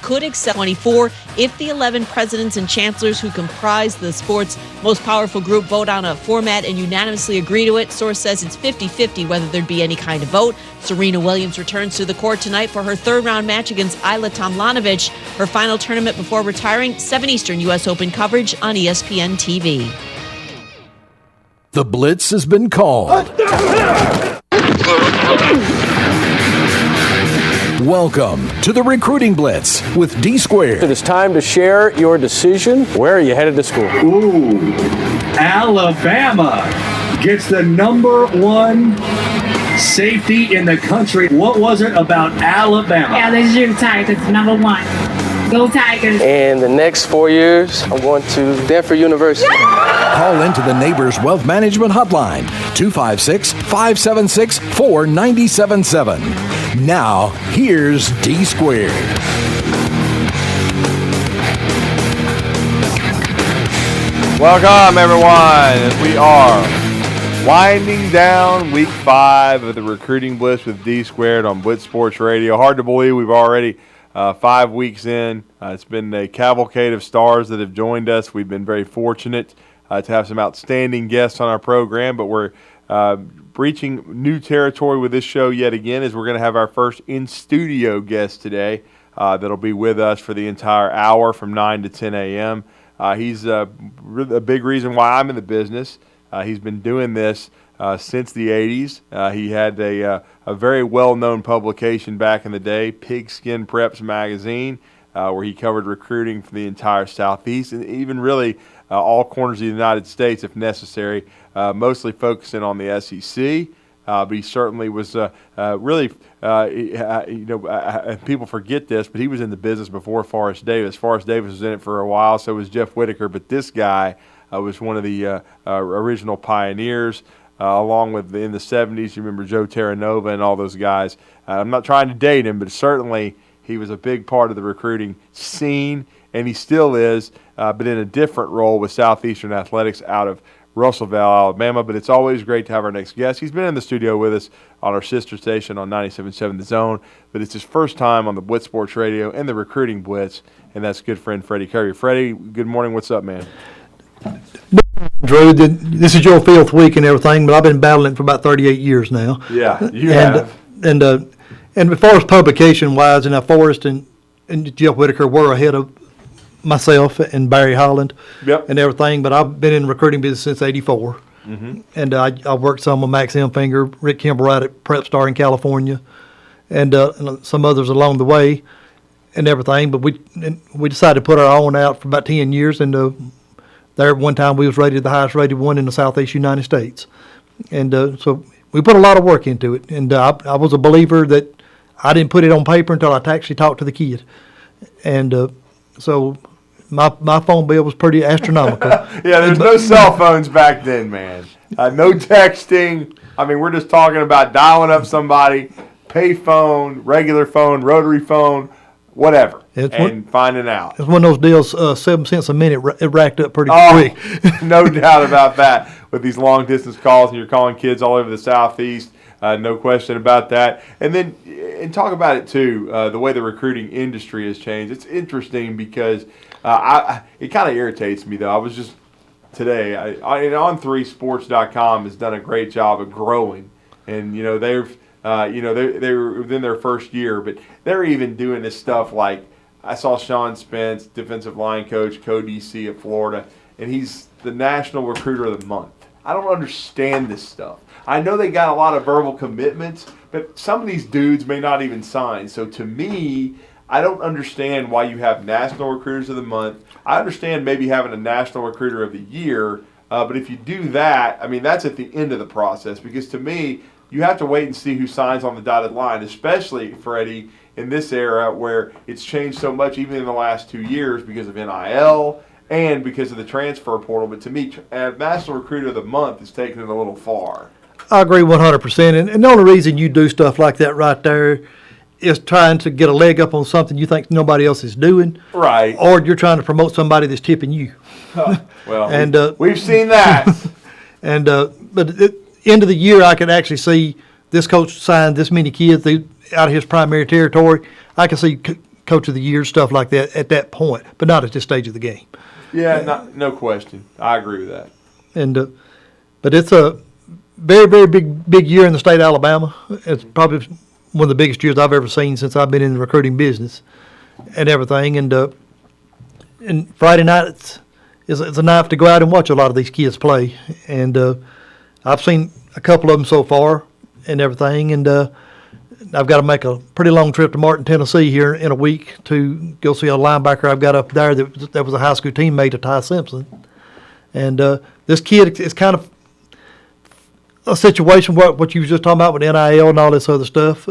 could accept 24 if the 11 presidents and chancellors who comprise the sport's most powerful group vote on a format and unanimously agree to it. Source says it's 50-50 whether there'd be any kind of vote. Serena Williams returns to the court tonight for her third-round match against Ayla Tomljanovic, her final tournament before retiring. 7 Eastern U.S. Open coverage on ESPN TV. The Blitz has been called. Welcome to the Recruiting Blitz with D Squared. It is time to share your decision. Where are you headed to school? Ooh, Alabama gets the #1 safety in the country. What was it about Alabama? LSU Tigers, #1. Go Tigers. And the next 4 years, I'm going to Denver University. Call into the Neighbors Wealth Management Hotline, 256-576-4977. Now, here's D Squared. Welcome, everyone, as we are winding down week 5 of the Recruiting Blitz with D Squared on Blitz Sports Radio. Hard to believe we've already 5 weeks in. It's been a cavalcade of stars that have joined us. We've been very fortunate to have some outstanding guests on our program, but we're breaching new territory with this show yet again, as we're going to have our first in-studio guest today that'll be with us for the entire hour from 9 to 10 a.m. He's a big reason why I'm in the business. He's been doing this since the 80s. He had a very well-known publication back in the day, Pigskin Preps Magazine, where he covered recruiting for the entire Southeast and even really all corners of the United States if necessary, mostly focusing on the SEC. But he certainly was really, people forget this, but he was in the business before Forrest Davis. Forrest Davis was in it for a while, so was Jeff Whitaker, but this guy was one of the original pioneers, along with in the 70s. You remember Joe Terranova and all those guys. I'm not trying to date him, but certainly he was a big part of the recruiting scene, and he still is, but in a different role with Southeastern Athletics out of Russellville, Alabama. But it's always great to have our next guest. He's been in the studio with us on our sister station on 97.7 The Zone, but it's his first time on the Blitz Sports Radio and the Recruiting Blitz, and that's good friend Freddie Curry. Freddie, good morning. What's up, man? Drew, this is your 5th week and everything, but I've been battling for about 38 years now. Yeah, you have. And as far as publication-wise, and Forrest and Jeff Whitaker were ahead of myself and Barry Holland and everything, but I've been in recruiting business since '84. Mm-hmm. And I worked some with Max Finger, Rick Kimber out at Prep Star in California, and some others along the way and everything. But we decided to put our own out for about 10 years, and there at one time we was rated the highest rated one in the Southeast United States. And so we put a lot of work into it, and I was a believer that I didn't put it on paper until I actually talked to the kid. And so my phone bill was pretty astronomical. Yeah, there's no cell phones back then, man. No texting. I mean, we're just talking about dialing up somebody, pay phone, regular phone, rotary phone, whatever, finding out. It's one of those deals, 7 cents a minute, it racked up pretty quick. No doubt about that with these long-distance calls, and you're calling kids all over the Southeast. No question about that. And talk about it, too, the way the recruiting industry has changed. It's interesting because it kind of irritates me, though. I was just today, On3Sports.com has done a great job of growing. And, they've they're within their first year, but they're even doing this stuff like I saw Sean Spence, defensive line coach, co-DC of Florida, and he's the National Recruiter of the Month. I don't understand this stuff. I know they got a lot of verbal commitments, but some of these dudes may not even sign. So to me, I don't understand why you have National Recruiters of the Month. I understand maybe having a National Recruiter of the Year, but if you do that, I mean, that's at the end of the process, because to me, you have to wait and see who signs on the dotted line, especially, Freddie, in this era where it's changed so much even in the last 2 years because of NIL and because of the transfer portal. But to me, National Recruiter of the Month is taking it a little far. I agree 100%. And the only reason you do stuff like that right there is trying to get a leg up on something you think nobody else is doing. Right. Or you're trying to promote somebody that's tipping you. Well, and we've seen that. But at the end of the year, I could actually see this coach signed this many kids out of his primary territory. I can see coach of the year, stuff like that at that point, but not at this stage of the game. Yeah, no question. I agree with that. And but it's a very, very big year in the state of Alabama. It's probably one of the biggest years I've ever seen since I've been in the recruiting business and everything. And Friday night is a night to go out and watch a lot of these kids play. And I've seen a couple of them so far and everything. And I've got to make a pretty long trip to Martin, Tennessee here in a week to go see a linebacker I've got up there that was a high school teammate of Ty Simpson. And this kid is kind of a situation what you was just talking about with NIL and all this other stuff.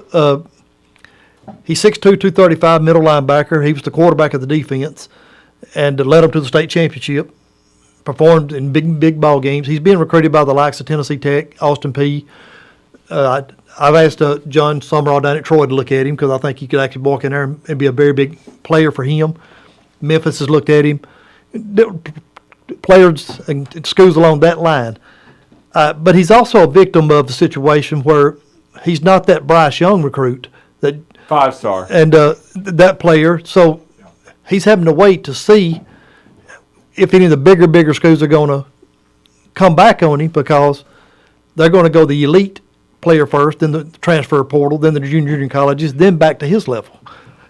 He's 6'2", 235, middle linebacker. He was the quarterback of the defense and led them to the state championship, performed in big ball games. He's being recruited by the likes of Tennessee Tech, Austin Peay. I've asked John Summerall down at Troy to look at him because I think he could actually walk in there and be a very big player for him. Memphis has looked at him. Players and schools along that line. But he's also a victim of the situation where he's not that Bryce Young recruit, that 5-star, and that player. So he's having to wait to see if any of the bigger schools are going to come back on him because they're going to go the elite player first, then the transfer portal, then the junior colleges, then back to his level.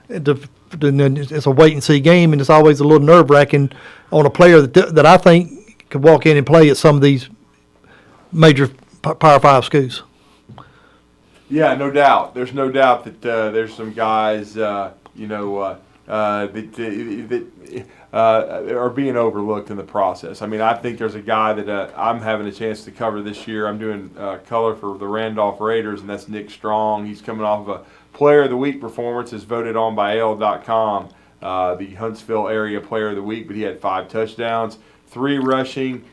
And then it's a wait and see game, and it's always a little nerve wracking on a player that I think could walk in and play at some of these major Power 5 schools. Yeah, no doubt. There's no doubt that there's some guys, that are being overlooked in the process. I mean, I think there's a guy that I'm having a chance to cover this year. I'm doing color for the Randolph Raiders, and that's Nick Strong. He's coming off of a Player of the Week performance, as voted on by AL.com, the Huntsville area Player of the Week, but he had 5 touchdowns. 3 rushing,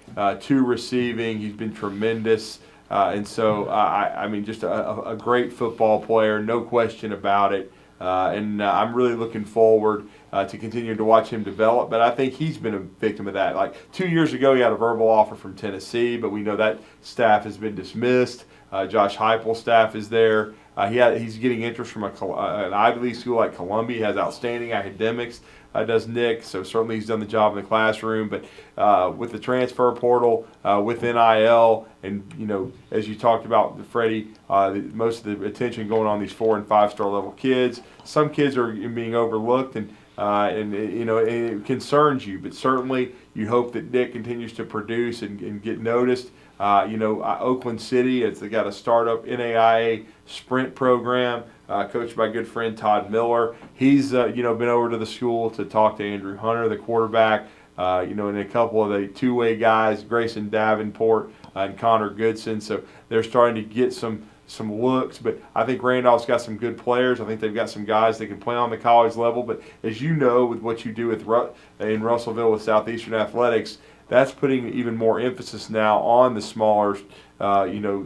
2 receiving. He's been tremendous. And so, I mean, just a great football player, no question about it. And I'm really looking forward to continuing to watch him develop. But I think he's been a victim of that. Like 2 years ago, he had a verbal offer from Tennessee, but we know that staff has been dismissed. Josh Heupel's staff is there. He's getting interest from an Ivy League school like Columbia. He has outstanding academics. Does Nick, so certainly he's done the job in the classroom. But with the transfer portal, with NIL, and as you talked about, Freddie, most of the attention going on these 4- and 5-star level kids. Some kids are being overlooked, and it concerns you. But certainly you hope that Nick continues to produce and get noticed. Oakland City, they got a startup NAIA sprint program. Coached by good friend Todd Miller. He's been over to the school to talk to Andrew Hunter, the quarterback, and a couple of the two-way guys, Grayson Davenport and Connor Goodson. So they're starting to get some looks. But I think Randolph's got some good players. I think they've got some guys that can play on the college level. But as you know, with what you do in Russellville with Southeastern Athletics, that's putting even more emphasis now on the smaller,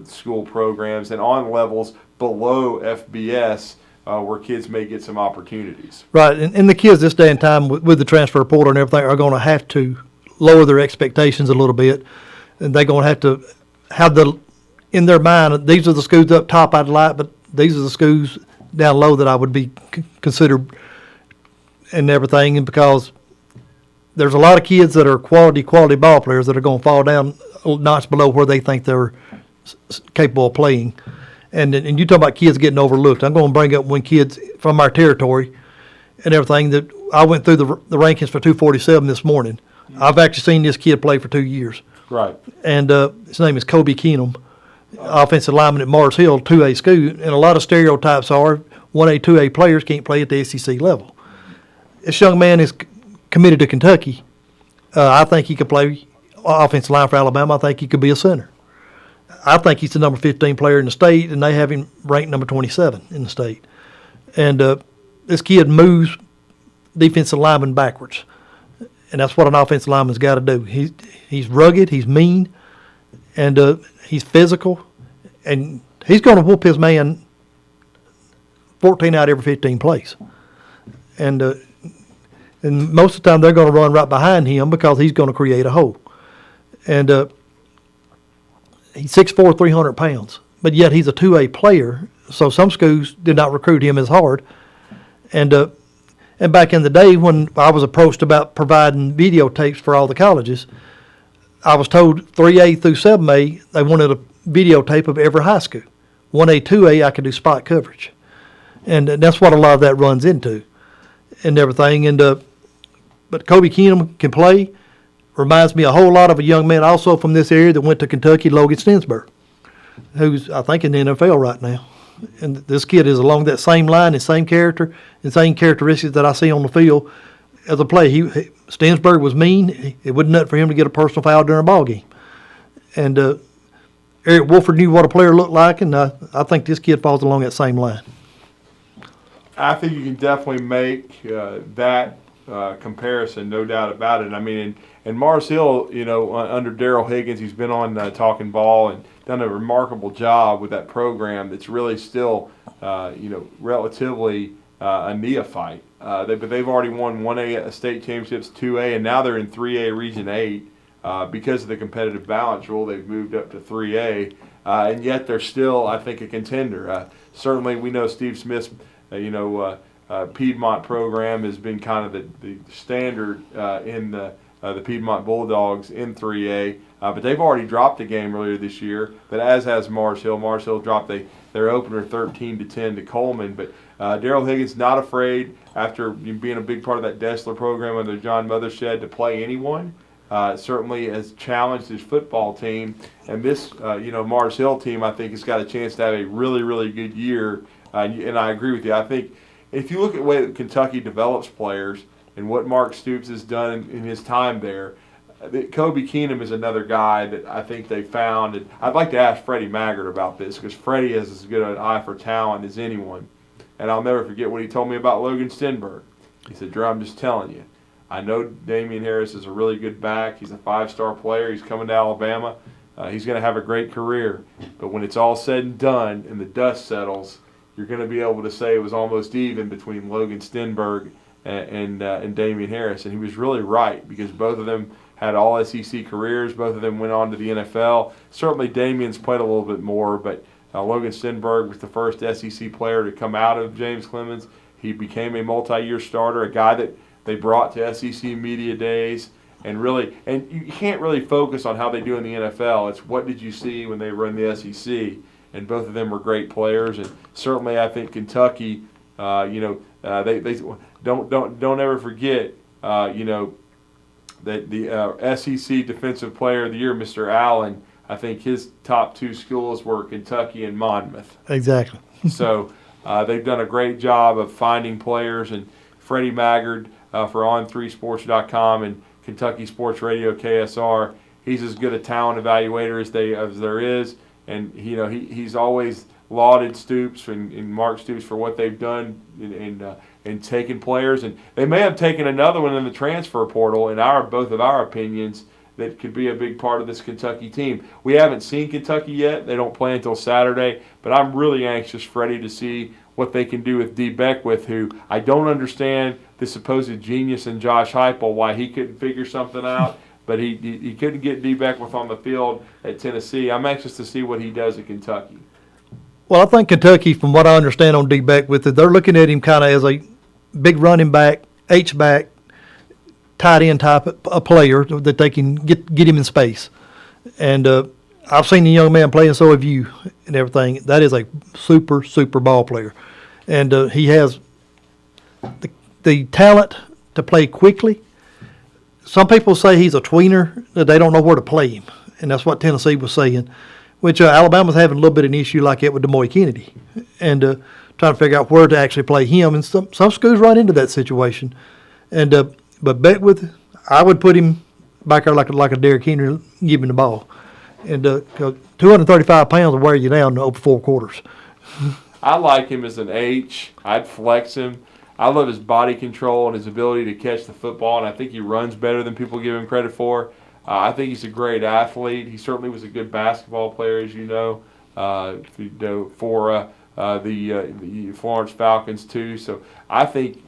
school programs and on levels below FBS where kids may get some opportunities. Right, and the kids this day and time with the transfer portal and everything are going to have to lower their expectations a little bit, and they're going to have to have in their mind, these are the schools up top I'd like, but these are the schools down low that I would be considered and everything, and because there's a lot of kids that are quality ball players that are going to fall down a notch below where they think they're capable of playing. And you talk about kids getting overlooked. I'm going to bring up one kids from our territory and everything that I went through the rankings for 247 this morning. I've actually seen this kid play for 2 years. Right. And his name is Kobe Keenum, offensive lineman at Mars Hill, 2A school. And a lot of stereotypes are 1A, 2A players can't play at the SEC level. This young man is committed to Kentucky. I think he could play offensive line for Alabama. I think he could be a center. I think he's the number 15 player in the state, and they have him ranked number 27 in the state. And this kid moves defensive linemen backwards, and that's what an offensive lineman's got to do. He's rugged, he's mean, and he's physical, and he's going to whoop his man 14 out of every 15 plays. And most of the time they're going to run right behind him because he's going to create a hole. And he's 6'4", 300 pounds, but yet he's a 2A player, so some schools did not recruit him as hard. And And back in the day when I was approached about providing videotapes for all the colleges, I was told 3A through 7A, they wanted a videotape of every high school. 1A, 2A, I could do spot coverage. And that's what a lot of that runs into and everything. And but Kobe Keenum can play. Reminds me a whole lot of a young man also from this area that went to Kentucky, Logan Stensberg, who's, I think, in the NFL right now. And this kid is along that same line and same character and same characteristics that I see on the field as a player. Stensberg was mean. It wasn't nothing for him to get a personal foul during a ball game. And Eric Wolford knew what a player looked like, and I think this kid falls along that same line. I think you can definitely make that comparison, no doubt about it. I mean, and Mars Hill, under Daryl Higgins, he's been on Talking Ball and done a remarkable job with that program that's really still, relatively a neophyte. But they've already won 1A state championships, 2A, and now they're in 3A Region 8. Because of the competitive balance rule, they've moved up to 3A, and yet they're still, I think, a contender. Certainly, we know Steve Smith's, Piedmont program has been kind of the standard in the Piedmont Bulldogs in 3A, but they've already dropped a game earlier this year. But as has Mars Hill. Mars Hill dropped their opener 13-10 to Coleman. But Daryl Higgins not afraid, after being a big part of that Dessler program under John Mothershed, to play anyone. Certainly has challenged his football team, and this, Mars Hill team, I think, has got a chance to have a really, really good year. And I agree with you. I think if you look at the way that Kentucky develops players and what Mark Stoops has done in his time there, Kobe Keenum is another guy that I think they found. And I'd like to ask Freddie Maggard about this, because Freddie has as good an eye for talent as anyone. And I'll never forget what he told me about Logan Stenberg. He said, "Drew, I'm just telling you. I know Damian Harris is a really good back. He's a 5-star player. He's coming to Alabama. He's going to have a great career. But when it's all said and done and the dust settles, you're going to be able to say it was almost even between Logan Stenberg and Damian Harris." And he was really right, because both of them had all SEC careers. Both of them went on to the NFL. Certainly Damian's played a little bit more, but Logan Stenberg was the first SEC player to come out of James Clemens. He became a multi-year starter, a guy that they brought to SEC Media Days, and you can't really focus on how they do in the NFL. It's what did you see when they were in the SEC, and both of them were great players. And certainly, I think Kentucky, they don't ever forget, that the SEC Defensive Player of the Year, Mr. Allen, I think his top 2 schools were Kentucky and Monmouth. Exactly. So they've done a great job of finding players, and Freddie Maggard, for On3Sports.com and Kentucky Sports Radio KSR. He's as good a talent evaluator as there is, and he's always lauded Stoops and Mark Stoops for what they've done in taking players, and they may have taken another one in the transfer portal. In both of our opinions, that could be a big part of this Kentucky team. We haven't seen Kentucky yet; they don't play until Saturday. But I'm really anxious, Freddie, to see what they can do with D. Beckwith, who I don't understand the supposed genius in Josh Heupel, why he couldn't figure something out, but he couldn't get D. Beckwith on the field at Tennessee. I'm anxious to see what he does at Kentucky. Well, I think Kentucky, from what I understand on D. Beckwith, they're looking at him kind of as a big running back, H-back, tight end type of player that they can get him in space. And I've seen the young man play, and so have you, and everything. That is a super, super ball player. And he has the talent to play quickly. Some people say he's a tweener, that they don't know where to play him. And that's what Tennessee was saying, which Alabama's having a little bit of an issue like that with DeMoy Kennedy, and trying to figure out where to actually play him. And some schools run into that situation. And but Beckwith, I would put him back there like a Derrick Henry, give him the ball. And 235 pounds will wear you down over 4 quarters. I like him as an H. I'd flex him. I love his body control and his ability to catch the football, and I think he runs better than people give him credit for. I think he's a great athlete. He certainly was a good basketball player, as you know, for the Florence Falcons too. So I think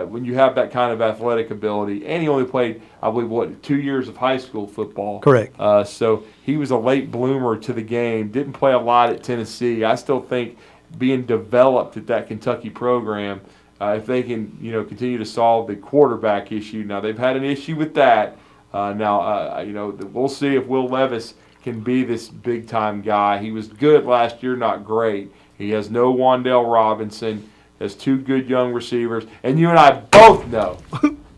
when you have that kind of athletic ability, and he only played, I believe, 2 years of high school football. Correct. So he was a late bloomer to the game. Didn't play a lot at Tennessee. I still think being developed at that Kentucky program, if they can, continue to solve the quarterback issue. Now, they've had an issue with that. We'll see if Will Levis can be this big-time guy. He was good last year, not great. He has no Wan'Dale Robinson, has two good young receivers. And you and I both know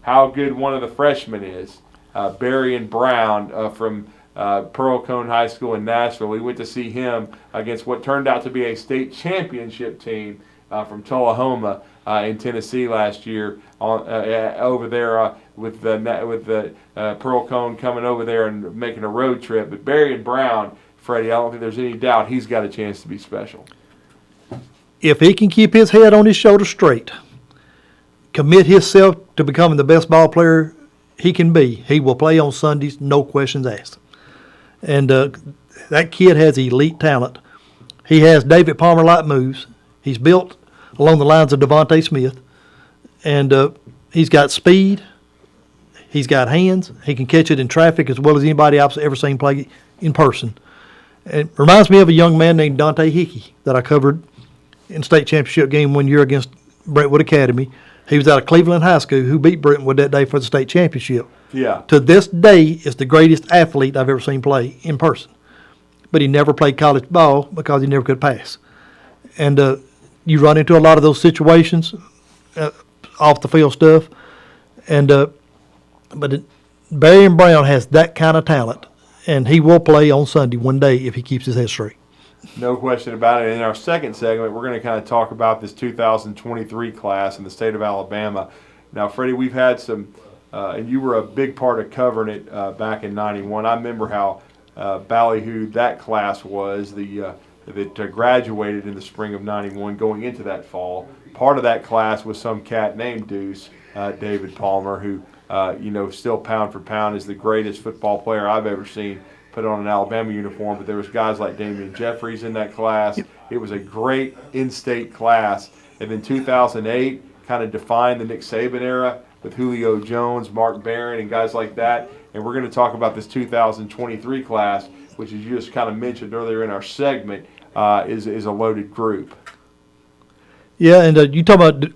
how good one of the freshmen is, Barry and Brown from Pearl Cone High School in Nashville. We went to see him against what turned out to be a state championship team from Tullahoma in Tennessee last year over there with the Pearl Cone coming over there and making a road trip. But Barry and Brown, Freddie, I don't think there's any doubt he's got a chance to be special. If he can keep his head on his shoulders straight, commit himself to becoming the best ball player he can be, he will play on Sundays, no questions asked. And that kid has elite talent. He has David Palmer-like moves. He's built along the lines of Devontae Smith. And he's got speed. He's got hands. He can catch it in traffic as well as anybody I've ever seen play in person. It reminds me of a young man named Dante Hickey that I covered in state championship game one year against Brentwood Academy. He was out of Cleveland High School, who beat Brentwood that day for the state championship. Yeah. To this day, is the greatest athlete I've ever seen play in person. But he never played college ball because he never could pass. And you run into a lot of those situations, off the field stuff. And but Barry and Brown has that kind of talent, and he will play on Sunday one day if he keeps his head straight. No question about it. In our second segment, we're going to kind of talk about this 2023 class in the state of Alabama. Now, Freddie, we've had some, and you were a big part of covering it back in '91. I remember how ballyhooed that class was, that graduated in the spring of '91 going into that fall. Part of that class was some cat named Deuce, David Palmer, who, still pound for pound is the greatest football player I've ever seen put on an Alabama uniform. But there was guys like Damian Jeffries in that class. Yep. It was a great in-state class. And then 2008 kind of defined the Nick Saban era with Julio Jones, Mark Barron, and guys like that. And we're going to talk about this 2023 class, which, as you just kind of mentioned earlier in our segment, is a loaded group. Yeah, and you talk about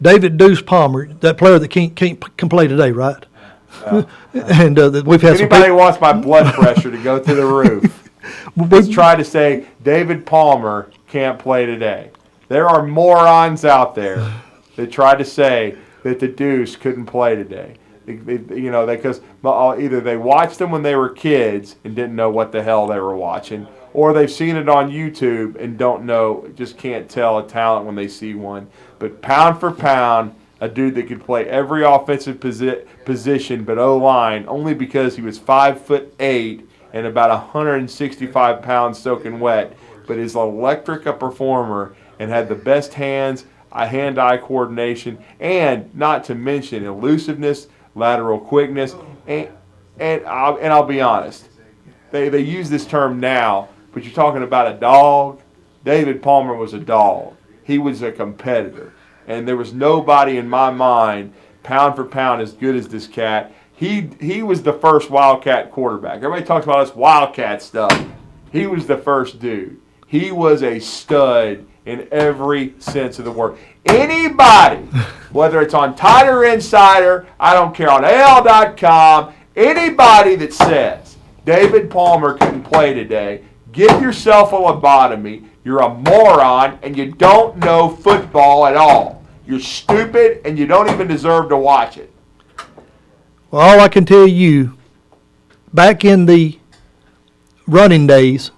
David Deuce Palmer, that player that can play today, right? And we've had anybody wants my blood pressure to go through the roof. Let's try to say David Palmer can't play today. There are morons out there that try to say that the Deuce couldn't play today. Because either they watched them when they were kids and didn't know what the hell they were watching, or they've seen it on YouTube and don't know, just can't tell a talent when they see one. But pound for pound, a dude that could play every offensive position but O-line, only because he was 5'8" and about 165 pounds soaking wet, but is electric a performer and had the best hand-eye coordination, and not to mention elusiveness, lateral quickness, and I'll be honest, they use this term now, but you're talking about a dog. David Palmer was a dog. He was a competitor. And there was nobody in my mind, pound for pound, as good as this cat. He was the first Wildcat quarterback. Everybody talks about this Wildcat stuff. He was the first dude. He was a stud in every sense of the word. Anybody, whether it's on Tiger Insider, I don't care, on AL.com, anybody that says David Palmer couldn't play today, give yourself a lobotomy. You're a moron, and you don't know football at all. You're stupid, and you don't even deserve to watch it. Well, all I can tell you, back in the running days,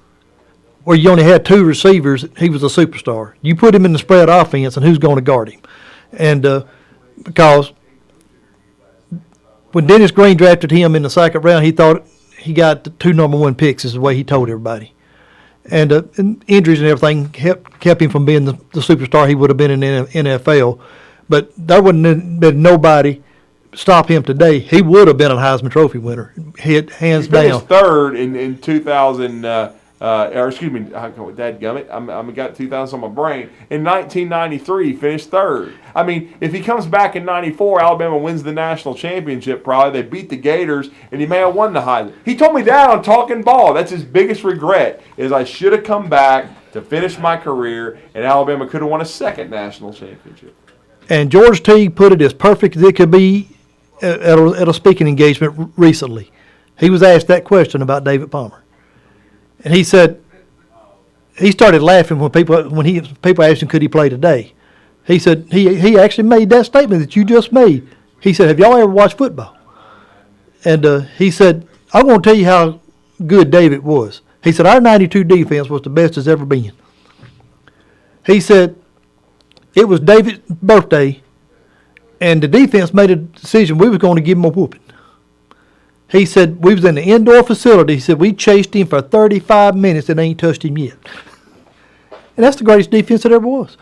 where you only had two receivers, he was a superstar. You put him in the spread offense, and who's going to guard him? And because when Dennis Green drafted him in the second round, he thought he got the 2 number 1 picks, is the way he told everybody. And injuries and everything kept him from being the superstar he would have been in the NFL. But there wouldn't been nobody stop him today. He would have been a Heisman Trophy winner, hands down. He finished third in 2000. Dadgummit, I got 2000 on my brain. In 1993, he finished third. I mean, if he comes back in 94, Alabama wins the national championship probably. They beat the Gators, and he may have won the Heisman. He told me that on Talking Ball. That's his biggest regret, is I should have come back to finish my career, and Alabama could have won a second national championship. And George T. put it as perfect as it could be at a speaking engagement recently. He was asked that question about David Palmer. And he said, he started laughing when people asked him, could he play today? He said, he actually made that statement that you just made. He said, have y'all ever watched football? And he said, I want to tell you how good David was. He said, our 92 defense was the best it's ever been. He said, it was David's birthday, and the defense made a decision we was going to give him a whooping. He said, we was in the indoor facility. He said, we chased him for 35 minutes and ain't touched him yet. And that's the greatest defense that ever was.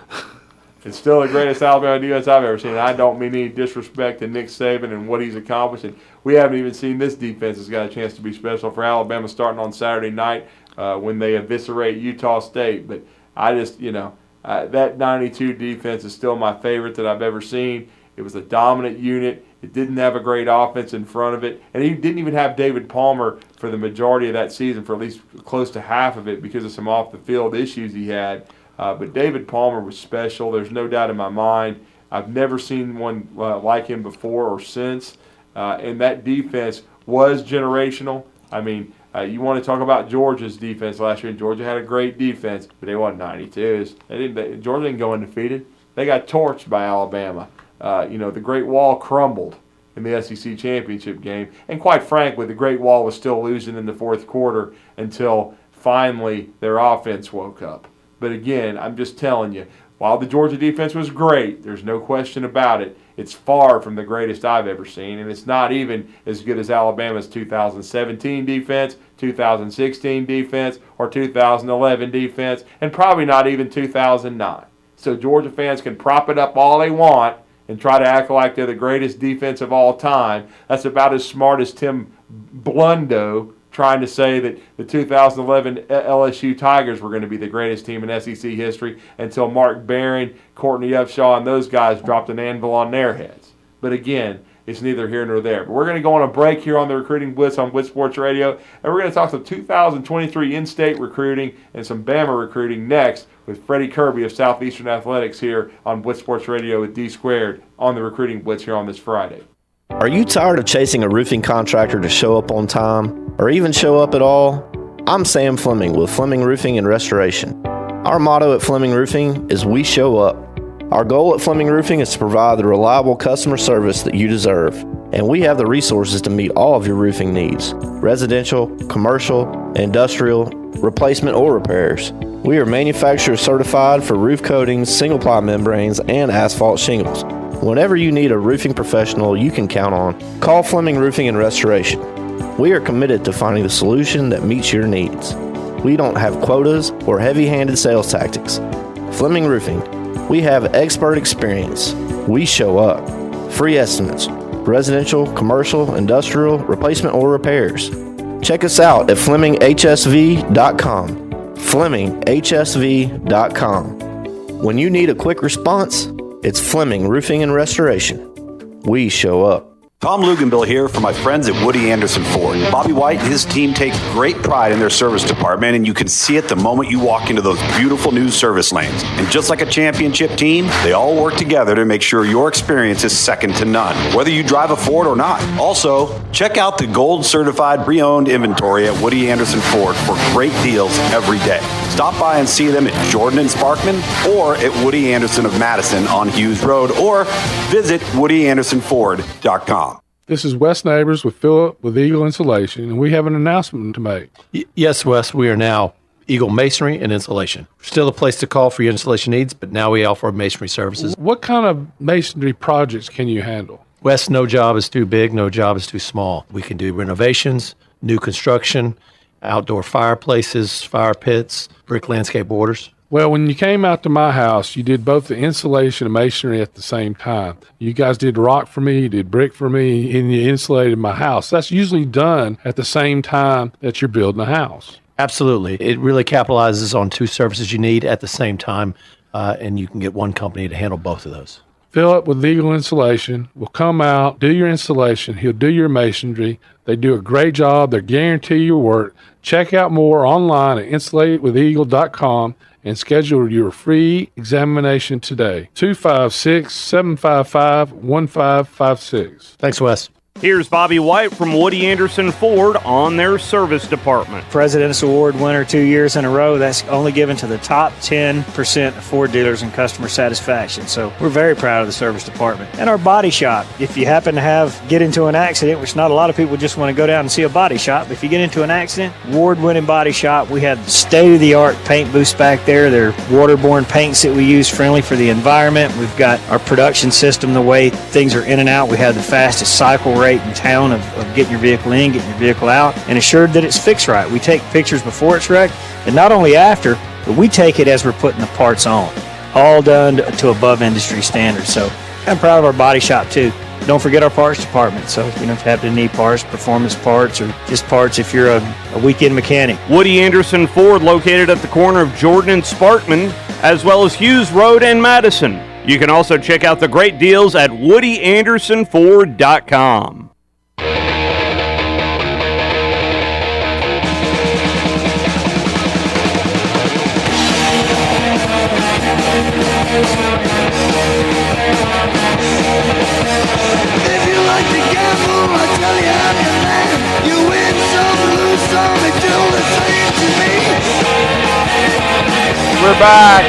It's still the greatest Alabama defense I've ever seen. And I don't mean any disrespect to Nick Saban and what he's accomplished. And we haven't even seen this defense has got a chance to be special for Alabama starting on Saturday night when they eviscerate Utah State. But I just, that 92 defense is still my favorite that I've ever seen. It was a dominant unit. It didn't have a great offense in front of it. And he didn't even have David Palmer for the majority of that season, for at least close to half of it, because of some off-the-field issues he had. But David Palmer was special. There's no doubt in my mind. I've never seen one like him before or since. And that defense was generational. I mean, you want to talk about Georgia's defense last year, and Georgia had a great defense, but they won 92s. Georgia didn't go undefeated. They got torched by Alabama. The Great Wall crumbled in the SEC championship game. And quite frankly, the Great Wall was still losing in the fourth quarter until finally their offense woke up. But again, I'm just telling you, while the Georgia defense was great, there's no question about it, it's far from the greatest I've ever seen, and it's not even as good as Alabama's 2017 defense, 2016 defense, or 2011 defense, and probably not even 2009. So Georgia fans can prop it up all they want and try to act like they're the greatest defense of all time. That's about as smart as Tim Blundo trying to say that the 2011 LSU Tigers were going to be the greatest team in SEC history until Mark Barron, Courtney Upshaw, and those guys dropped an anvil on their heads. But again, it's neither here nor there. But we're going to go on a break here on the Recruiting Blitz on Blitz Sports Radio, and we're going to talk some 2023 in-state recruiting and some Bama recruiting next with Freddie Kirby of Southeastern Athletics here on Blitz Sports Radio with D Squared on the Recruiting Blitz here on this Friday. Are you tired of chasing a roofing contractor to show up on time or even show up at all? I'm Sam Fleming with Fleming Roofing and Restoration. Our motto at Fleming Roofing is we show up. Our goal at Fleming Roofing is to provide the reliable customer service that you deserve, and we have the resources to meet all of your roofing needs: residential, commercial, industrial, replacement, or repairs. We are manufacturer certified for roof coatings, single-ply membranes, and asphalt shingles. Whenever you need a roofing professional you can count on, call Fleming Roofing and Restoration. We are committed to finding the solution that meets your needs. We don't have quotas or heavy-handed sales tactics. Fleming Roofing, we have expert experience. We show up. Free estimates, residential, commercial, industrial, replacement, or repairs. Check us out at FlemingHSV.com. FlemingHSV.com. When you need a quick response, it's Fleming Roofing and Restoration. We show up. Tom Luganbill here for my friends at Woody Anderson Ford. Bobby White and his team take great pride in their service department, and you can see it the moment you walk into those beautiful new service lanes. And just like a championship team, they all work together to make sure your experience is second to none, whether you drive a Ford or not. Also, check out the gold certified pre-owned inventory at Woody Anderson Ford for great deals every day. Stop by and see them at Jordan and Sparkman or at Woody Anderson of Madison on Hughes Road, or visit WoodyAndersonFord.com. This is Wes Neighbors with Philip with Eagle Insulation, and we have an announcement to make. Yes, Wes, we are now Eagle Masonry and Insulation. Still a place to call for your installation needs, but now we offer masonry services. What kind of masonry projects can you handle? Wes, no job is too big, no job is too small. We can do renovations, new construction, outdoor fireplaces, fire pits, brick landscape borders. Well, when you came out to my house, you did both the insulation and masonry at the same time. You guys did rock for me, you did brick for me, and you insulated my house. That's usually done at the same time that you're building a house. Absolutely. It really capitalizes on two services you need at the same time, and you can get one company to handle both of those. Philip with Eagle Insulation will come out, do your installation. He'll do your masonry. They do a great job. They guarantee your work. Check out more online at insulatedwitheagle.com and schedule your free examination today. 256-755-1556. Thanks, Wes. Here's Bobby White from Woody Anderson Ford on their service department. President's Award winner 2 years in a row. That's only given to the top 10% of Ford dealers in customer satisfaction. So we're very proud of the service department. And our body shop. If you happen to get into an accident, which not a lot of people just want to go down and see a body shop, but if you get into an accident, award-winning body shop. We have state-of-the-art paint booths back there. They're waterborne paints that we use, friendly for the environment. We've got our production system, the way things are in and out. We have the fastest cycle rate in town of getting your vehicle in, getting your vehicle out, and assured that it's fixed right. We take pictures before it's wrecked, and not only after, but we take it as we're putting the parts on. All done to above industry standards. So I'm proud of our body shop too. Don't forget our parts department. So you don't have to need parts, performance parts, or just parts if you're a weekend mechanic. Woody Anderson Ford, located at the corner of Jordan and Sparkman, as well as Hughes Road and Madison. You can also check out the great deals at WoodyAndersonFord.com. We're back.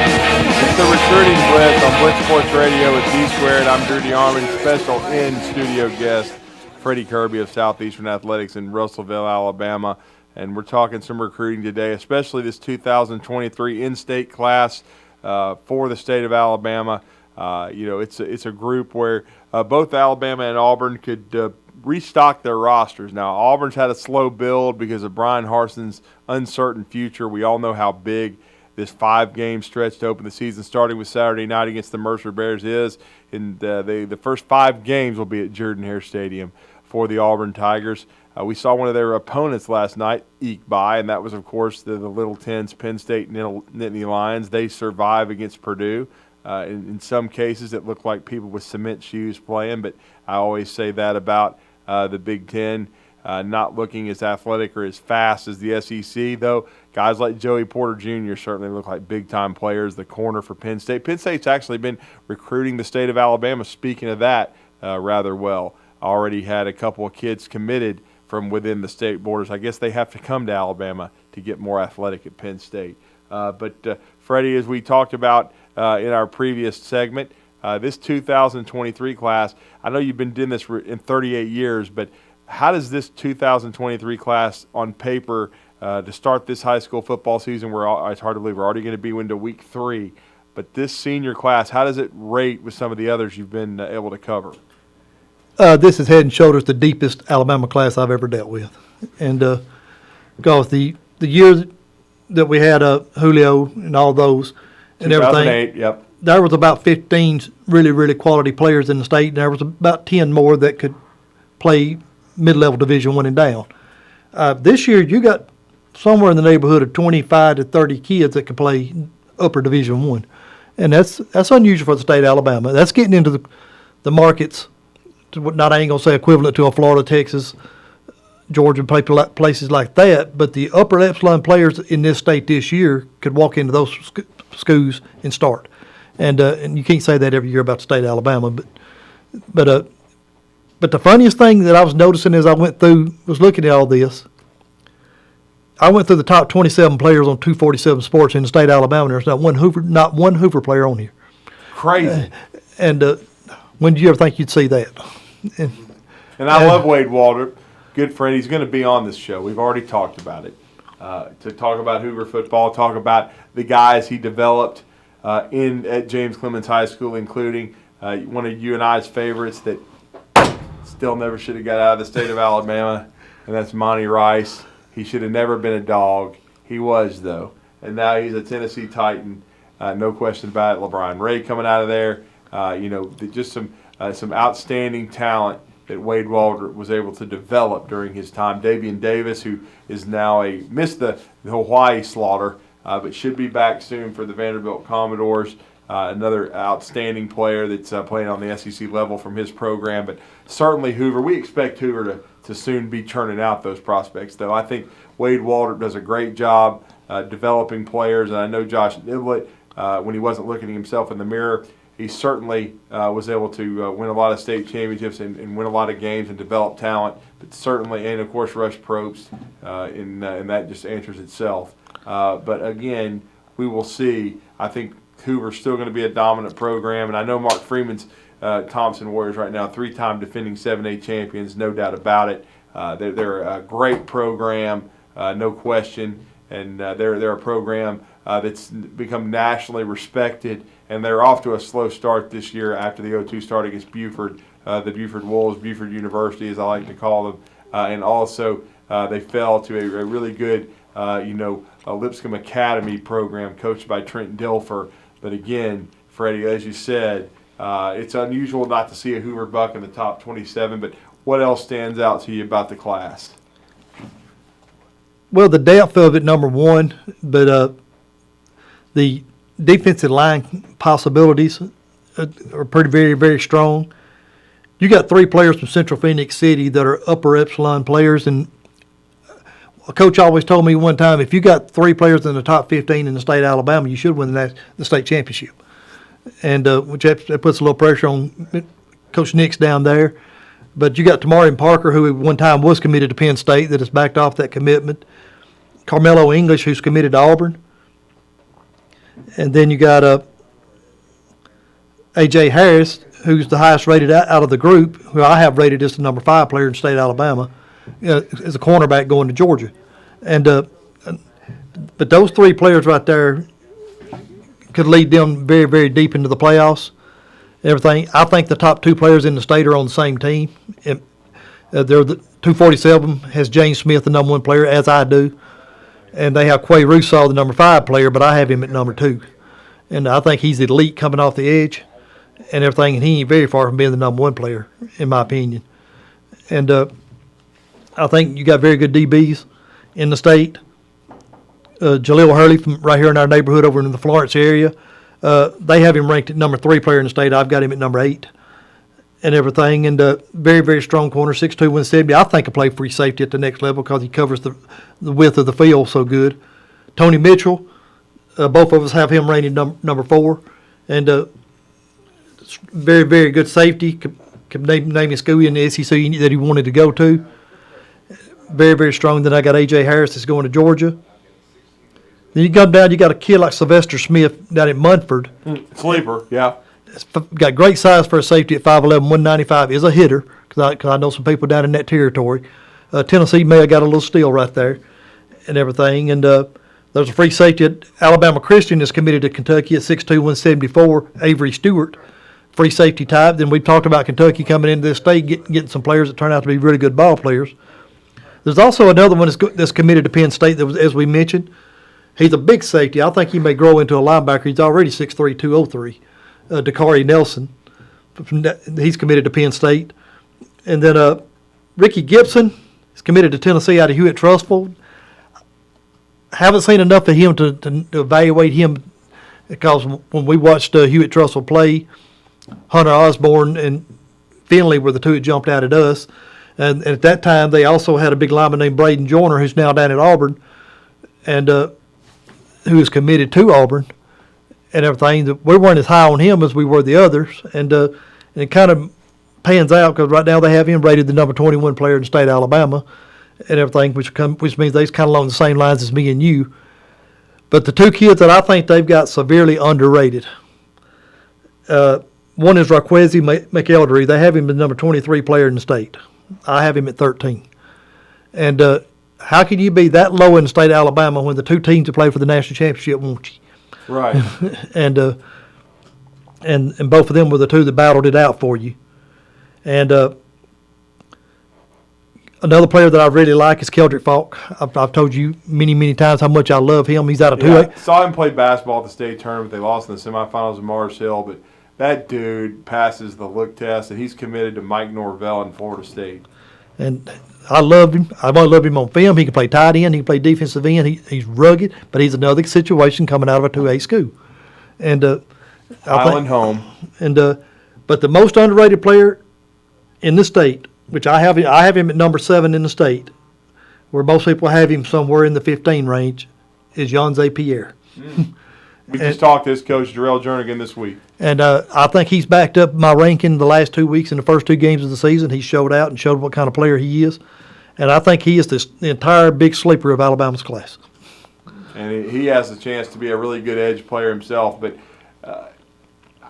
It's the Recruiting Blitz on Blitz Sports Radio with D-Squared. I'm Drew DeArmond, special in-studio guest, Freddie Kirby of Southeastern Athletics in Russellville, Alabama. And we're talking some recruiting today, especially this 2023 in-state class for the state of Alabama. It's a group where both Alabama and Auburn could restock their rosters. Now, Auburn's had a slow build because of Brian Harson's uncertain future. We all know how big this 5-game stretch to open the season, starting with Saturday night against the Mercer Bears, is. And the first 5 games will be at Jordan-Hare Stadium for the Auburn Tigers. We saw one of their opponents last night eke by, and that was, of course, the Little Tens, Penn State Nittany Lions. They survive against Purdue. In some cases, it looked like people with cement shoes playing, but I always say that about the Big Ten. Not looking as athletic or as fast as the SEC, though. Guys like Joey Porter Jr. certainly look like big-time players. The corner for Penn State. Penn State's actually been recruiting the state of Alabama, speaking of that, rather well. Already had a couple of kids committed from within the state borders. I guess they have to come to Alabama to get more athletic at Penn State. But Freddie, as we talked about in our previous segment, this 2023 class, I know you've been doing this in 38 years, but how does this 2023 class on paper to start this high school football season, it's hard to believe we're already going to be into week 3, but this senior class, how does it rate with some of the others you've been able to cover? This is head and shoulders the deepest Alabama class I've ever dealt with. And because the years that we had Julio and all those and everything, yep. There was about 15 really, really quality players in the state, and there was about 10 more that could play mid-level Division I and down. This year, you got somewhere in the neighborhood of 25 to 30 kids that can play upper Division I, and that's unusual for the state of Alabama. That's getting into the markets, to what I ain't gonna say equivalent to a Florida, Texas, Georgia, places like that. But the upper echelon players in this state this year could walk into those schools and start, and you can't say that every year about the state of Alabama, but the funniest thing that I was noticing as I was looking at all this, I went through the top 27 players on 247 Sports in the state of Alabama, and there's not one Hoover player on here. Crazy. When did you ever think you'd see that? And I love Wade Walter, good friend. He's going to be on this show. We've already talked about it. To talk about Hoover football, talk about the guys he developed at James Clemens High School, including one of you and I's favorites that still never should have got out of the state of Alabama, and that's Monty Rice. He should have never been a dog. He was, though. And now he's a Tennessee Titan. No question about it. LeBron Ray coming out of there. Just some outstanding talent that Wade Walter was able to develop during his time. Davian Davis, who is now missed the Hawaii slaughter, but should be back soon for the Vanderbilt Commodores. Another outstanding player that's playing on the SEC level from his program. But certainly Hoover, we expect Hoover to soon be churning out those prospects, though. I think Wade Walter does a great job developing players. And I know Josh Niblett, when he wasn't looking at himself in the mirror, he certainly was able to win a lot of state championships and win a lot of games and develop talent. But certainly, and of course, Rush Probst, and that just answers itself. But again, we will see. I think Hoover's still going to be a dominant program, and I know Mark Freeman's Thompson Warriors right now, 3-time defending 7A champions, no doubt about it. They're a great program, no question, and they're a program that's become nationally respected, and they're off to a slow start this year after the 0-2 start against Buford, the Buford Wolves, Buford University, as I like to call them, and also they fell to a really good, Lipscomb Academy program coached by Trent Dilfer. But again, Freddie, as you said, it's unusual not to see a Hoover Buck in the top 27, but what else stands out to you about the class? Well, the depth of it, number one, but the defensive line possibilities are pretty very, very strong. You got 3 players from Central Phoenix City that are upper epsilon players, and a coach always told me one time, if you got 3 players in the top 15 in the state of Alabama, you should win the state championship. And which that puts a little pressure on Coach Nix down there. But you got Tamarian Parker, who at one time was committed to Penn State, that has backed off that commitment. Carmelo English, who's committed to Auburn. And then you got A.J. Harris, who's the highest rated out of the group, who I have rated as the number 5 player in the state of Alabama, as a cornerback going to Georgia. And but those 3 players right there could lead them very, very deep into the playoffs. Everything. I think the top 2 players in the state are on the same team. And, they're the 247 has James Smith, the number 1 player, as I do, and they have Quay Rousseau, the number 5 player, but I have him at number 2. And I think he's elite coming off the edge and everything, and he ain't very far from being the number 1 player, in my opinion. And I think you got very good DBs in the state. Jaleel Hurley from right here in our neighborhood over in the Florence area, they have him ranked at number 3 player in the state. I've got him at number 8 and everything. And very, very strong corner, 6'2", 170. I think I play free safety at the next level because he covers the width of the field so good. Tony Mitchell, both of us have him rated number 4. And very, very good safety. Could name his school in the SEC that he wanted to go to. Very, very strong. Then I got A.J. Harris that's going to Georgia. Then you come down, you got a kid like Sylvester Smith down at Munford. Sleeper, yeah. Got great size for a safety at 5'11", 195. Is a hitter, because I know some people down in that territory. Tennessee may have got a little steal right there and everything. And there's a free safety at Alabama Christian that's committed to Kentucky at 6'2", 174, Avery Stewart, free safety type. Then we talked about Kentucky coming into this state, getting some players that turn out to be really good ball players. There's also another one that's committed to Penn State that was, as we mentioned, he's a big safety. I think he may grow into a linebacker. He's already 6'3", 203. Dakari Nelson, he's committed to Penn State. And then Ricky Gibson is committed to Tennessee out of Hewitt-Trussville. Haven't seen enough of him to evaluate him, because when we watched Hewitt-Trussville play, Hunter Osborne and Finley were the 2 that jumped out at us. And at that time, they also had a big lineman named Braden Joyner, who's now down at Auburn, and who is committed to Auburn and everything. We weren't as high on him as we were the others, and it kind of pans out because right now they have him rated the number 21 player in the state of Alabama and everything, which means they're kind of along the same lines as me and you. But the 2 kids that I think they've got severely underrated, one is Raquezi McElderry. They have him the number 23 player in the state. I have him at 13. And how can you be that low in the state of Alabama when the 2 teams that play for the national championship want you? Right. and both of them were the 2 that battled it out for you. And another player that I really like is Keldrick Falk. I've told you many, many times how much I love him. He's out of 2A. Saw him play basketball at the state tournament. They lost in the semifinals of Mars Hill, but that dude passes the look test, and he's committed to Mike Norvell in Florida State. And I love him. I've always loved him on film. He can play tight end. He can play defensive end. He's rugged, but he's another situation coming out of a 2A school. And Island home. And but the most underrated player in the state, which I have him at number 7 in the state, where most people have him somewhere in the 15 range, is Janze Pierre. We just talked to this coach, Jarrell Jernigan, this week. And I think he's backed up my ranking the last 2 weeks in the first 2 games of the season. He showed out and showed what kind of player he is. And I think he is the entire big sleeper of Alabama's class. And he has the chance to be a really good edge player himself. But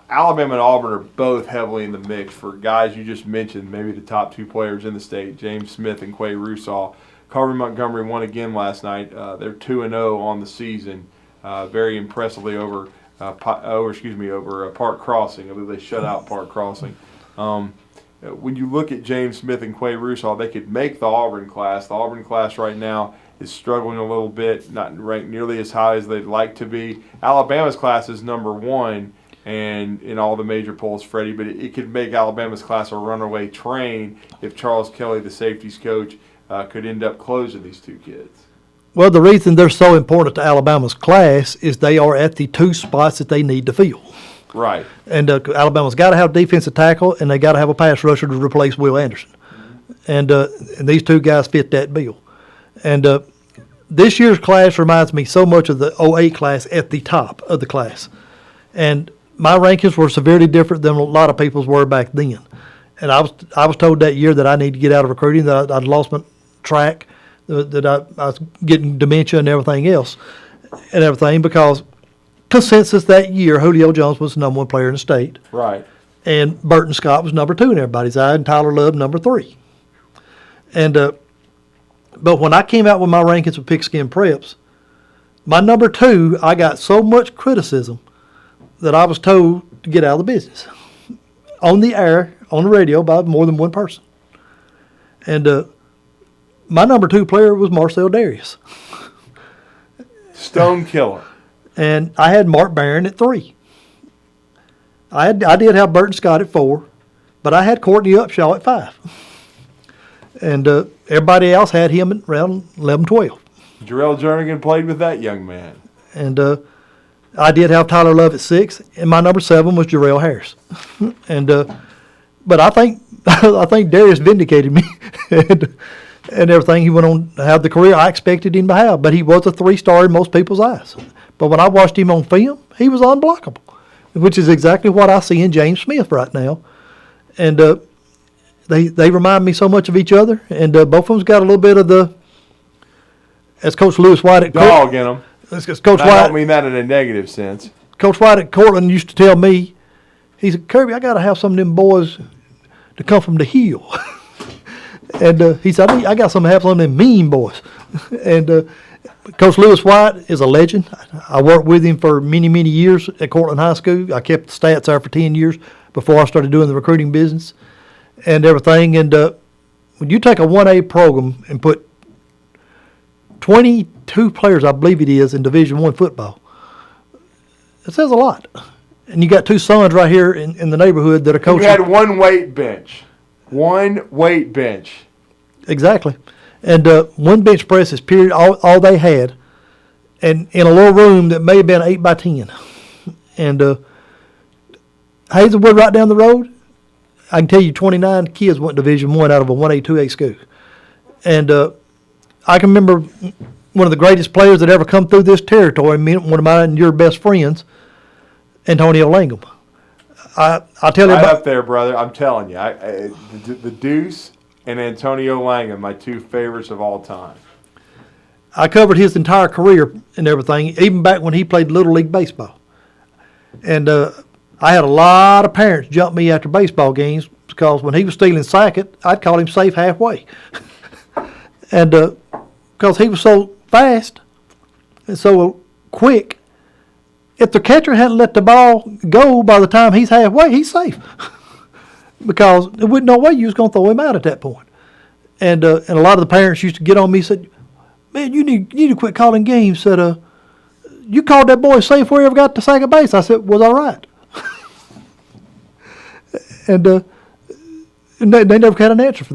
Alabama and Auburn are both heavily in the mix for guys you just mentioned, maybe the top 2 players in the state, James Smith and Quay Russaw. Carver Montgomery won again last night. They're 2-0 on the season, very impressively over Park Crossing. I believe they shut out Park Crossing. When you look at James Smith and Quay Russaw, they could make the Auburn class. The Auburn class right now is struggling a little bit, not ranked nearly as high as they'd like to be. Alabama's class is number 1 and in all the major polls, Freddie, but it could make Alabama's class a runaway train if Charles Kelly, the safeties coach, could end up closing these 2 kids. Well, the reason they're so important to Alabama's class is they are at the 2 spots that they need to fill. Right. And Alabama's got to have a defensive tackle, and they got to have a pass rusher to replace Will Anderson. And these 2 guys fit that bill. And this year's class reminds me so much of the 08 class at the top of the class. And my rankings were severely different than a lot of people's were back then. And I was told that year that I need to get out of recruiting, that I'd lost my track, that I was getting dementia and everything else, because consensus that year, Julio Jones was the number 1 player in the state. Right. And Burton Scott was number 2 in everybody's eye, and Tyler Love number 3. And but when I came out with my rankings with Pigskin Preps, my number 2, I got so much criticism that I was told to get out of the business. On the air, on the radio, by more than one person. And my number 2 player was Marcel Darius. Stone killer. And I had Mark Barron at 3. I did have Burton Scott at 4, but I had Courtney Upshaw at 5. And everybody else had him at around 11, 12. Jarrell Jernigan played with that young man. And I did have Tyler Love at 6, and my number 7 was Jarrell Harris. And but I think Darius vindicated me and everything. He went on to have the career I expected him to have, but he was a 3-star in most people's eyes. But when I watched him on film, he was unblockable, which is exactly what I see in James Smith right now. And they remind me so much of each other, and both of them's got a little bit of the, as Coach Lewis White at dog in them. Coach I White, don't mean that in a negative sense. Coach White at Cortland used to tell me, he said, Kirby, I got to have some of them boys to come from the hill. And he said, I got to have some of them mean boys. And Coach Lewis White is a legend. I worked with him for many, many years at Cortland High School. I kept the stats there for 10 years before I started doing the recruiting business and everything. And when you take a 1A program and put 22 players, I believe it is, in Division I football, it says a lot. And you got 2 sons right here in the neighborhood that are coaching. You had 1 weight bench. 1 weight bench. Exactly. And 1 bench press is period all they had, and in a little room that may have been 8 by 10. And Hazelwood right down the road, I can tell you 29 kids went Division I out of a 1A, 2A school. And I can remember one of the greatest players that ever come through this territory, one of mine and your best friends, Antonio Langham. I tell you right up there, brother. I'm telling you, the Deuce and Antonio Langham, my 2 favorites of all time. I covered his entire career and everything, even back when he played Little League baseball. And I had a lot of parents jump me after baseball games because when he was stealing sacket, I'd call him safe halfway. And because he was so fast and so quick, if the catcher hadn't let the ball go by the time he's halfway, he's safe. Because there wasn't no way you was going to throw him out at that point. And a lot of the parents used to get on me and said, man, you need to quit calling games. Said, you called that boy safe before he ever got to second base. I said, was I right? And they never had an answer for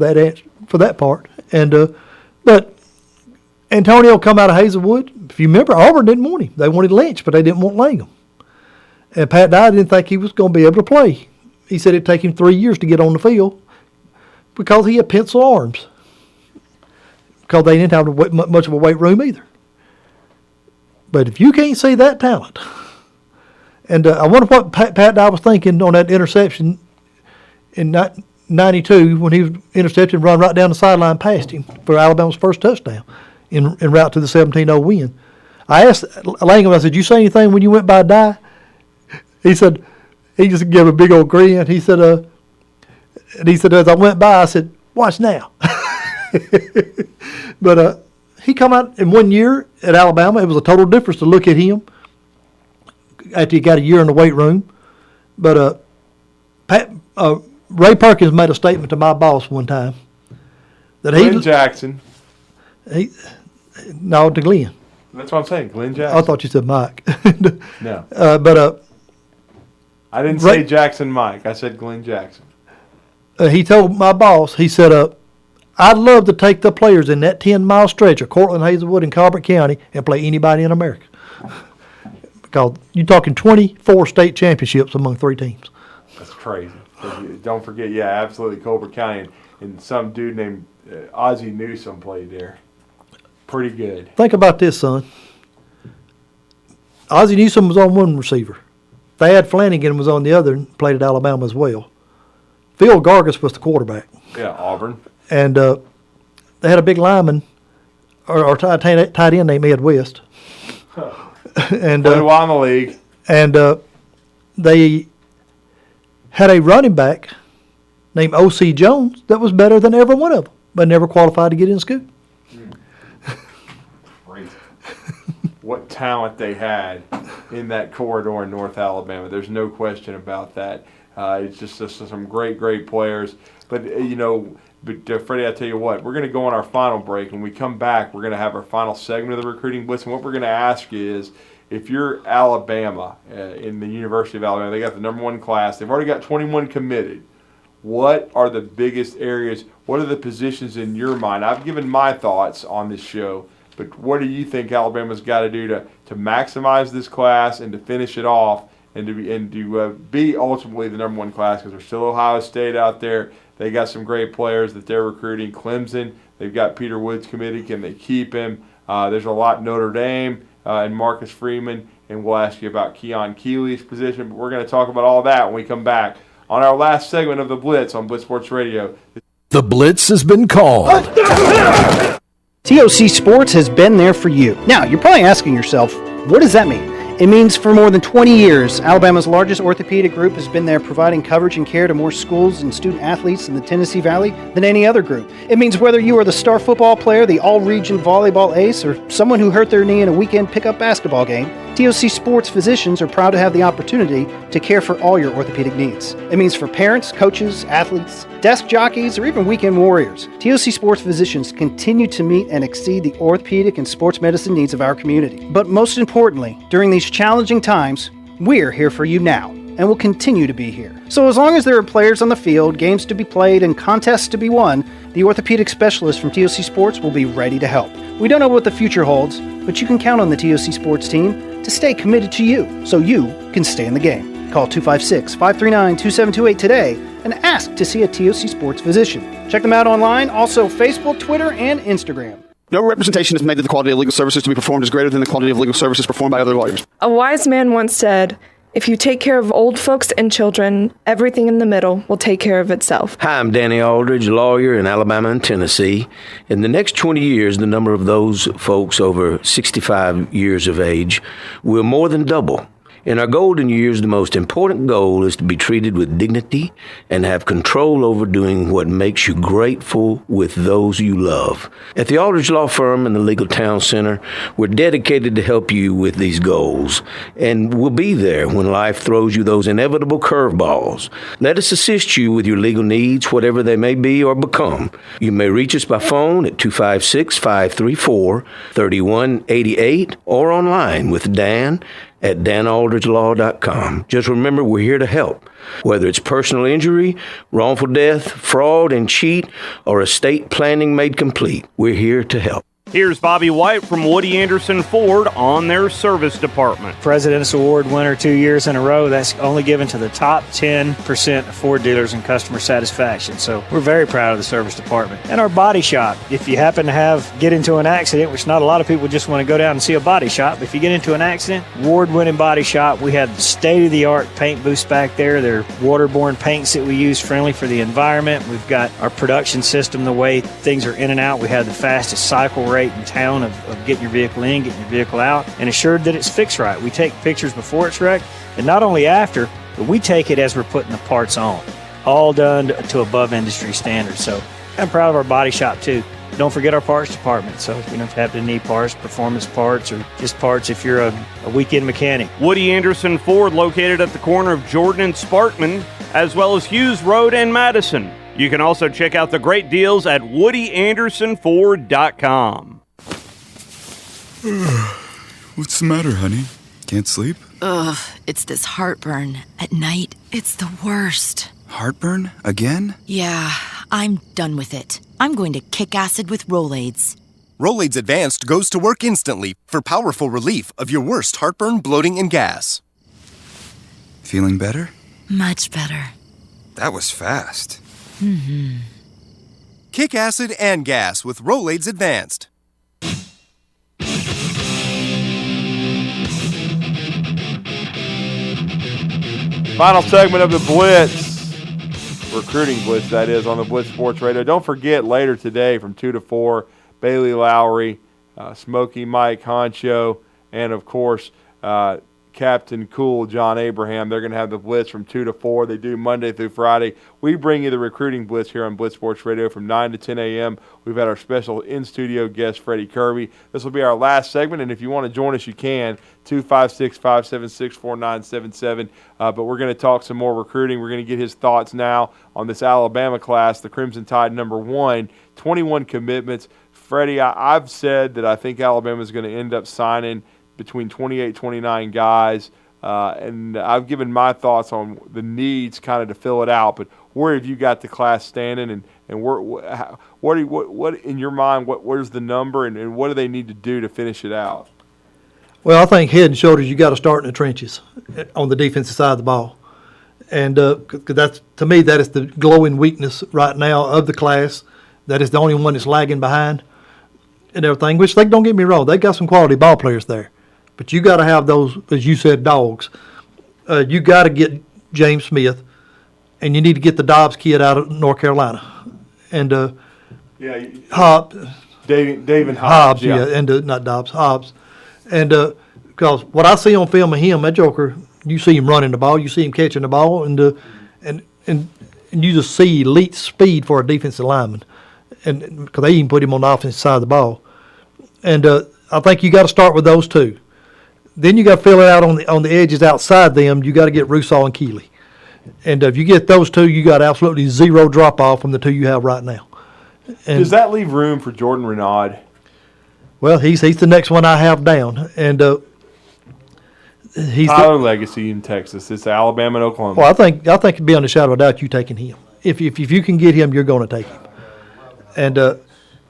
that part. And but Antonio come out of Hazelwood. If you remember, Auburn didn't want him. They wanted Lynch, but they didn't want Langham. And Pat Dye didn't think he was going to be able to play. He said it'd take him 3 years to get on the field because he had pencil arms. Because they didn't have much of a weight room either. But if you can't see that talent, and I wonder what Pat and I was thinking on that interception in 92 when he was intercepted and run right down the sideline past him for Alabama's first touchdown en route to the 17-0 win. I asked Langham, I said, "You say anything when you went by Dye?" He said, he just gave a big old grin. He said, as I went by, I said, "Watch now." But he come out in 1 year at Alabama. It was a total difference to look at him after he got a year in the weight room. But Ray Perkins made a statement to my boss one time that Glenn Jackson. No, to Glenn. That's what I'm saying, Glenn Jackson. I thought you said Mike. No. But I didn't say Jackson Mike. I said Glenn Jackson. He told my boss, he said, "I'd love to take the players in that 10-mile stretch of Cortland, Hazelwood, and Colbert County and play anybody in America." Because you're talking 24 state championships among 3 teams. That's crazy. Don't forget, yeah, absolutely, Colbert County. And some dude named Ozzie Newsome played there. Pretty good. Think about this, son. Ozzie Newsome was on one receiver. Thad Flanagan was on the other and played at Alabama as well. Phil Gargis was the quarterback. Yeah, Auburn. And they had a big lineman, or tight end named Ed West. And played a while in the league. And they had a running back named O.C. Jones that was better than every one of them, but never qualified to get in school. Crazy. What talent they had in that corridor in North Alabama. There's no question about that. It's just some great players. But, Freddie, I tell you what, we're going to go on our final break. When we come back, we're going to have our final segment of the Recruiting Blitz. And what we're going to ask you is, if you're Alabama, in the University of Alabama, they got the #1 class. They've already got 21 committed. What are the biggest areas? What are the positions in your mind? I've given my thoughts on this show, but what do you think Alabama's got to do to maximize this class and to finish it off and to be ultimately the #1 class? Because there's still Ohio State out there. They got some great players that they're recruiting. Clemson, they've got Peter Woods committed. Can they keep him? There's a lot Notre Dame and Marcus Freeman, and we'll ask you about Keon Keeley's position. But we're going to talk about all that when we come back on our last segment of the Blitz on Blitz Sports Radio. The Blitz has been called. TOC Sports has been there for you. Now, you're probably asking yourself, what does that mean? It means for more than 20 years, Alabama's largest orthopedic group has been there providing coverage and care to more schools and student athletes in the Tennessee Valley than any other group. It means whether you are the star football player, the all-region volleyball ace, or someone who hurt their knee in a weekend pickup basketball game, TOC Sports physicians are proud to have the opportunity to care for all your orthopedic needs. It means for parents, coaches, athletes, desk jockeys, or even weekend warriors, TOC Sports physicians continue to meet and exceed the orthopedic and sports medicine needs of our community. But most importantly, during these challenging times, we're here for you now and will continue to be here. So as long as there are players on the field, games to be played, and contests to be won, the orthopedic specialists from TOC Sports will be ready to help. We don't know what the future holds, but you can count on the TOC Sports team to stay committed to you so you can stay in the game. Call 256-539-2728 today and ask to see a TOC Sports physician. Check them out online, also Facebook, Twitter, and Instagram. No representation is made that the quality of legal services to be performed is greater than the quality of legal services performed by other lawyers. A wise man once said, "If you take care of old folks and children, everything in the middle will take care of itself." Hi, I'm Danny Aldridge, lawyer in Alabama and Tennessee. In the next 20 years, the number of those folks over 65 years of age will more than double. In our golden years, the most important goal is to be treated with dignity and have control over doing what makes you grateful with those you love. At the Aldridge Law Firm and the Legal Town Center, we're dedicated to help you with these goals, and we'll be there when life throws you those inevitable curveballs. Let us assist you with your legal needs, whatever they may be or become. You may reach us by phone at 256-534-3188 or online with Dan at danaldridgelaw.com. Just remember, we're here to help. Whether it's personal injury, wrongful death, fraud and cheat, or estate planning made complete, we're here to help. Here's Bobby White from Woody Anderson Ford on their service department. President's Award winner 2 years in a row. That's only given to the top 10% of Ford dealers in customer satisfaction. So we're very proud of the service department. And our body shop. If you happen to get into an accident, which not a lot of people just want to go down and see a body shop, but if you get into an accident, award-winning body shop. We have state-of-the-art paint booths back there. They're waterborne paints that we use, friendly for the environment. We've got our production system, the way things are in and out. We have the fastest cycle rate in town of getting your vehicle in, getting your vehicle out, and assured that it's fixed right. We take pictures before it's wrecked, and not only after, but we take it as we're putting the parts on. All done to above industry standards. So I'm proud of our body shop too. Don't forget our parts department. So if you don't happen to need parts, performance parts, or just parts if you're a weekend mechanic. Woody Anderson Ford, located at the corner of Jordan and Sparkman, as well as Hughes Road and Madison. You can also check out the great deals at WoodyAndersonFord.com. What's the matter, honey? Can't sleep? Ugh, it's this heartburn. At night, it's the worst. Heartburn? Again? Yeah, I'm done with it. I'm going to kick acid with Rolaids. Rolaids Advanced goes to work instantly for powerful relief of your worst heartburn, bloating, and gas. Feeling better? Much better. That was fast. Mm-hmm. Kick acid and gas with Rolaids Advanced. Final segment of the Blitz. Recruiting Blitz, that is, on the Blitz Sports Radio. Don't forget, later today from 2 to 4, Bailey Lowry, Smokey Mike Honcho, and, of course, Captain Cool John Abraham. They're going to have the Blitz from 2 to 4. They do Monday through Friday. We bring you the Recruiting Blitz here on Blitz Sports Radio from 9 to 10 a.m. We've had our special in-studio guest, Freddie Kirby. This will be our last segment, and if you want to join us, you can, 256-576-4977. But we're going to talk some more recruiting. We're going to get his thoughts now on this Alabama class, the Crimson Tide #1, 21 commitments. Freddie, I've said that I think Alabama is going to end up signing between 28, 29 guys, and I've given my thoughts on the needs kind of to fill it out. But where have you got the class standing, and what in your mind? Where's the number, and what do they need to do to finish it out? Well, I think head and shoulders, you got to start in the trenches on the defensive side of the ball, and cause that's, to me, that is the glowing weakness right now of the class. That is the only one that's lagging behind and everything. Which, don't get me wrong, they got some quality ball players there. But you got to have those, as you said, dogs. You got to get James Smith, and you need to get the Dobbs kid out of North Carolina, and David Hobbs, and not Dobbs, Hobbs, and because what I see on film of him, that joker, you see him running the ball, you see him catching the ball, and you just see elite speed for a defensive lineman, and because they even put him on the offensive side of the ball, and I think you got to start with those two. Then you got to fill it out on the edges outside them. You got to get Russaw and Keeley, and if you get those two, you got absolutely zero drop off from the two you have right now. And does that leave room for Jordan Renaud? Well, he's the next one I have down, and he's Tyler Legacy in Texas. It's Alabama and Oklahoma. Well, I think beyond a shadow of a doubt, you taking him. If you can get him, you're going to take him, and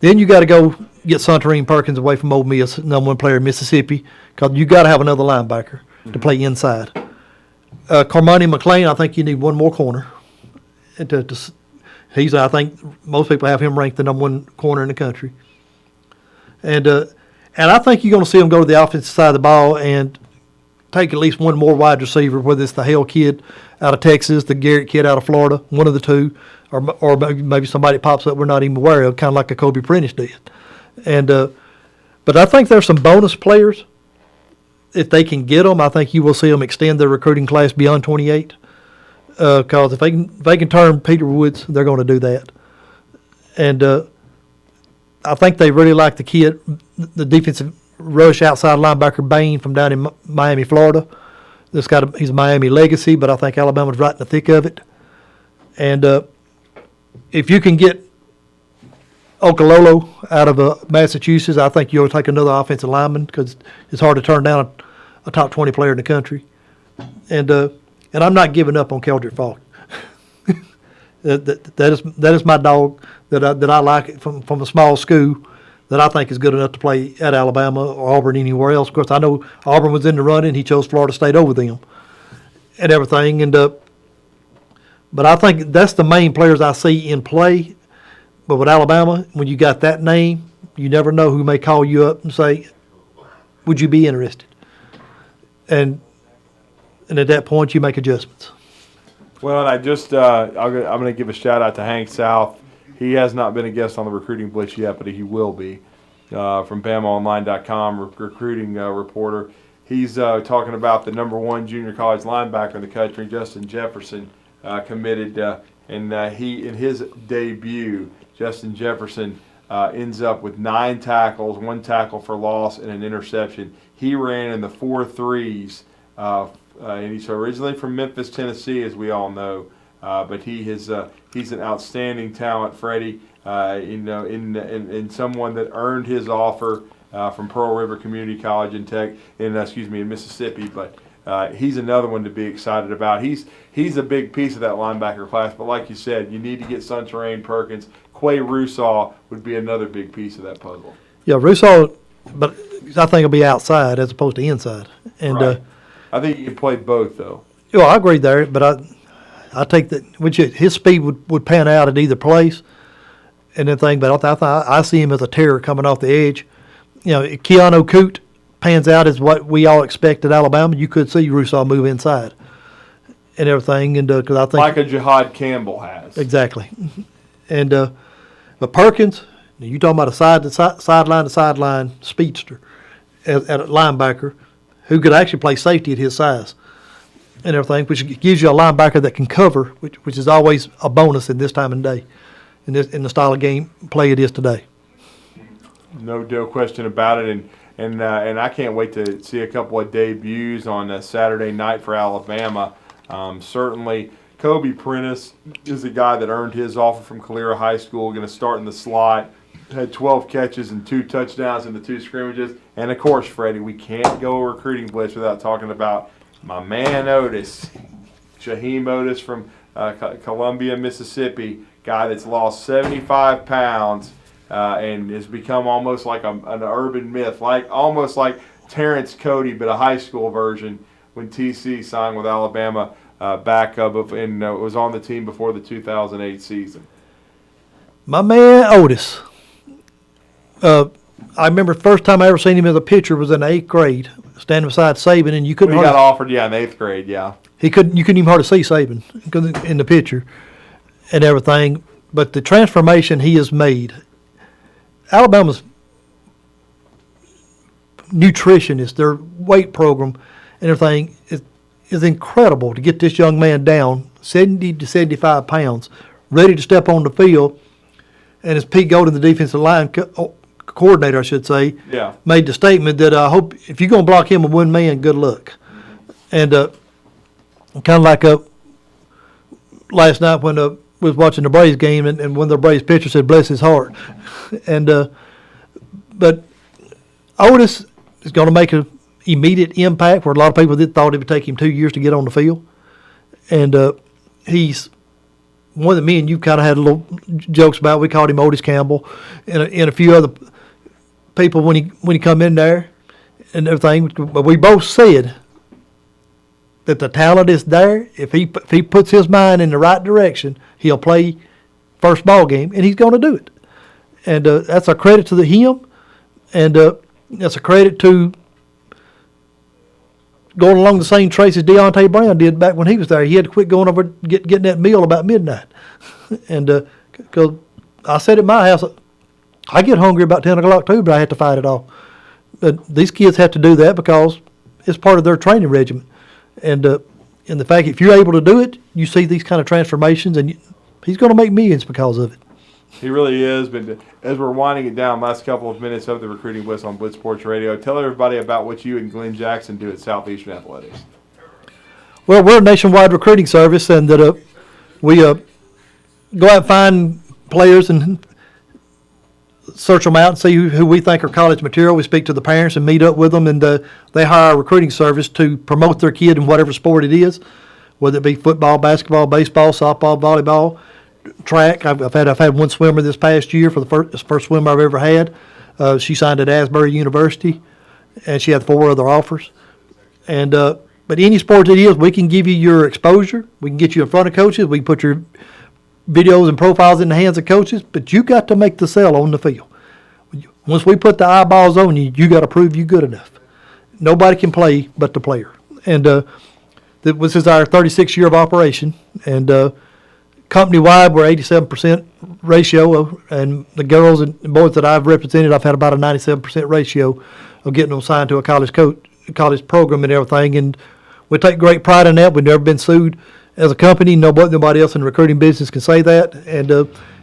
then you got to go get Suntarine Perkins away from Ole Miss, #1 player in Mississippi, because you got to have another linebacker to play inside. Carmoni McClain, I think you need one more corner. I think most people have him ranked the #1 corner in the country. And I think you're going to see him go to the offensive side of the ball and take at least one more wide receiver, whether it's the Hale kid out of Texas, the Garrett kid out of Florida, one of the two, or maybe somebody pops up we're not even aware of, kind of like a Kobe Prentice did. And but I think there's some bonus players. If they can get them, I think you will see them extend their recruiting class beyond 28. Because if they can turn Peter Woods, they're going to do that. And I think they really like the kid, the defensive rush outside linebacker Bain from down in Miami, Florida. He's a Miami legacy, but I think Alabama's right in the thick of it. And if you can get Okololo out of Massachusetts, I think you'll take another offensive lineman, because it's hard to turn down a top 20 player in the country. And I'm not giving up on Keldrick Falk. that is my dog that I like from a small school that I think is good enough to play at Alabama or Auburn, anywhere else. Of course, I know Auburn was in the running. He chose Florida State over them and everything. But I think that's the main players I see in play. But with Alabama, when you got that name, you never know who may call you up and say, would you be interested? And at that point, you make adjustments. Well, and I just I'm going to give a shout out to Hank South. He has not been a guest on the Recruiting Blitz yet, but he will be, from BamaOnline.com, recruiting reporter. He's talking about the number 1 junior college linebacker in the country, Justin Jefferson, committed, and he in his debut, Justin Jefferson ends up with 9 tackles, 1 tackle for loss, and an interception. He ran in the 4.3s, and he's originally from Memphis, Tennessee, as we all know. But he's an outstanding talent, Freddie. In someone that earned his offer from Pearl River Community College in Mississippi. But he's another one to be excited about. He's a big piece of that linebacker class. But like you said, you need to get Sunterrain Perkins. Quay Russaw would be another big piece of that puzzle. Yeah, Russaw, but I think he'll be outside as opposed to inside. And right. I think you can play both, though. Well, I agree there, but I take that, which his speed would pan out at either place and everything, but I see him as a terror coming off the edge. Keanu Coote pans out as what we all expect at Alabama. You could see Russaw move inside and everything, and because I think like a Jihad Campbell has exactly. And but Perkins, you talking about a sideline to sideline speedster at a linebacker who could actually play safety at his size and everything, which gives you a linebacker that can cover, which is always a bonus in this time and day, in the style of game play it is today. No question about it, and I can't wait to see a couple of debuts on Saturday night for Alabama. Certainly, Kobe Prentice is a guy that earned his offer from Calera High School, going to start in the slot. Had 12 catches and 2 touchdowns in the 2 scrimmages. And, of course, Freddie, we can't go a Recruiting Blitz without talking about my man Otis, Shaheem Otis from Columbia, Mississippi, guy that's lost 75 pounds and has become almost like an urban myth, almost like Terrence Cody, but a high school version when TC signed with Alabama and was on the team before the 2008 season. My man Otis. I remember the first time I ever seen him as a pitcher was in the 8th grade, standing beside Saban, and you couldn't. We got offered, in the 8th grade, yeah. You couldn't even hardly see Saban in the picture and everything. But the transformation he has made, Alabama's nutritionist, their weight program, and everything is incredible to get this young man down 70 to 75 pounds, ready to step on the field. And as Pete Golden, the defensive line coordinator, I should say, made the statement that I hope if you're going to block him with one man, good luck. And kind of like last night when we was watching the Braves game, and one of the Braves pitchers said, "Bless his heart." And but Otis is going to make an immediate impact where a lot of people thought it would take him 2 years to get on the field. And he's one that me and you kind of had a little jokes about. We called him Otis Campbell, and a few other people when he come in there and everything. But we both said that the talent is there. If he puts his mind in the right direction, he'll play first ball game, and he's going to do it. And that's a credit to him, and that's a credit to going along the same trace as Deontay Brown did back when he was there. He had to quit going over getting that meal about midnight. And because I said at my house, I get hungry about 10 o'clock too, but I have to fight it off. But these kids have to do that because it's part of their training regimen. And the fact if you're able to do it, you see these kind of transformations, and he's going to make millions because of it. He really is. But as we're winding it down, last couple of minutes of the Recruiting Blitz on Blitz Sports Radio, tell everybody about what you and Glenn Jackson do at Southeastern Athletics. Well, we're a nationwide recruiting service, and that we go out and find players and search them out and see who we think are college material. We speak to the parents and meet up with them, and they hire a recruiting service to promote their kid in whatever sport it is, whether it be football, basketball, baseball, softball, volleyball, track. I've had one swimmer this past year for the first swimmer I've ever had. She signed at Asbury University, and she had 4 other offers. And but any sport it is, we can give you your exposure. We can get you in front of coaches. We can put your videos and profiles in the hands of coaches. But you got to make the sell on the field. Once we put the eyeballs on you, you got to prove you're good enough. Nobody can play but the player. And this is our 36th year of operation. And company-wide, we're 87% ratio. And the girls and boys that I've represented, I've had about a 97% ratio of getting them signed to a college program and everything. And we take great pride in that. We've never been sued as a company. Nobody else in the recruiting business can say that. And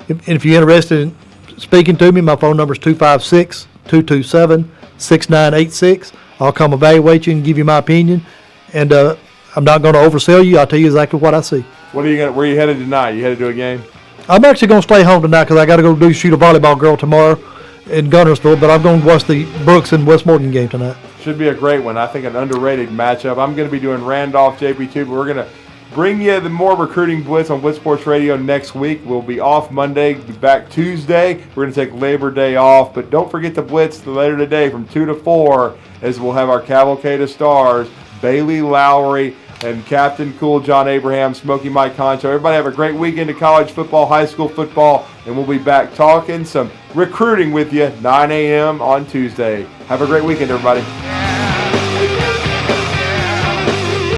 if you're interested in speaking to me, my phone number is 256-227-6986. I'll come evaluate you and give you my opinion. And I'm not going to oversell you. I'll tell you exactly what I see. Where are you headed tonight? You headed to a game? I'm actually going to stay home tonight because I got to go shoot a volleyball girl tomorrow in Gunnersville. But I'm going to watch the Brooks and West Morgan game tonight. Should be a great one. I think an underrated matchup. I'm going to be doing Randolph JP2, but we're going to bring you the more Recruiting Blitz on Blitz Sports Radio next week. We'll be off Monday, be back Tuesday. We're going to take Labor Day off, but don't forget the Blitz later today from 2 to 4 as we'll have our Cavalcade of Stars, Bailey Lowry, and Captain Cool John Abraham, Smokey Mike Concho. Everybody have a great weekend of college football, high school football, and we'll be back talking some recruiting with you 9 a.m. on Tuesday. Have a great weekend, everybody.